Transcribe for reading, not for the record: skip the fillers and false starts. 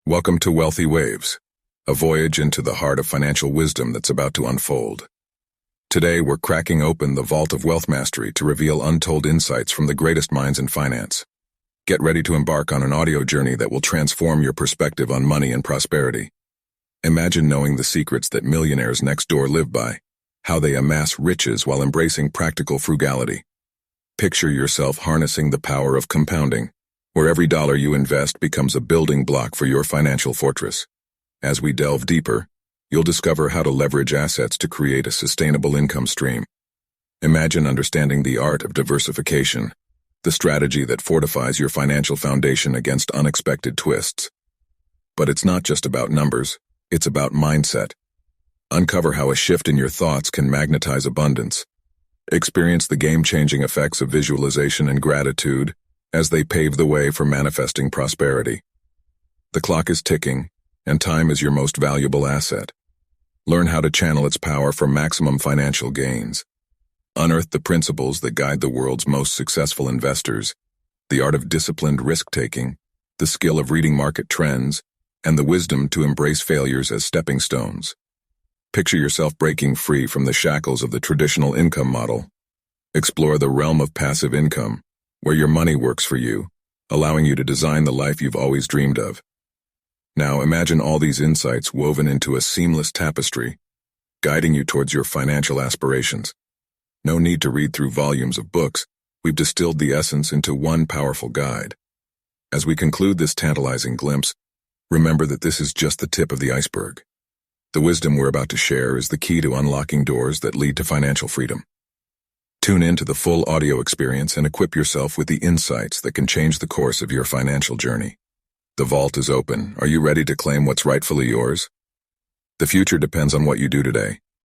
Welcome to Wealthy Waves, a voyage into the heart of financial wisdom that's about to unfold. Today, we're cracking open the vault of wealth mastery to reveal untold insights from the greatest minds in finance. Get ready to embark on an audio journey that will transform your perspective on money and prosperity. Imagine knowing the secrets that millionaires next door live by, how they amass riches while embracing practical frugality. Picture yourself harnessing the power of compounding, where every dollar you invest becomes a building block for your financial fortress. As we delve deeper, you'll discover how to leverage assets to create a sustainable income stream. Imagine understanding the art of diversification, the strategy that fortifies your financial foundation against unexpected twists. But it's not just about numbers, it's about mindset. Uncover how a shift in your thoughts can magnetize abundance. Experience the game-changing effects of visualization and gratitude as they pave the way for manifesting prosperity. The clock is ticking, and time is your most valuable asset. Learn how to channel its power for maximum financial gains. Unearth the principles that guide the world's most successful investors, the art of disciplined risk-taking, the skill of reading market trends, and the wisdom to embrace failures as stepping stones. Picture yourself breaking free from the shackles of the traditional income model. Explore the realm of passive income, where your money works for you, allowing you to design the life you've always dreamed of. Now imagine all these insights woven into a seamless tapestry, guiding you towards your financial aspirations. No need to read through volumes of books, we've distilled the essence into one powerful guide. As we conclude this tantalizing glimpse, remember that this is just the tip of the iceberg. The wisdom we're about to share is the key to unlocking doors that lead to financial freedom. Tune in to the full audio experience and equip yourself with the insights that can change the course of your financial journey. The vault is open. Are you ready to claim what's rightfully yours? The future depends on what you do today.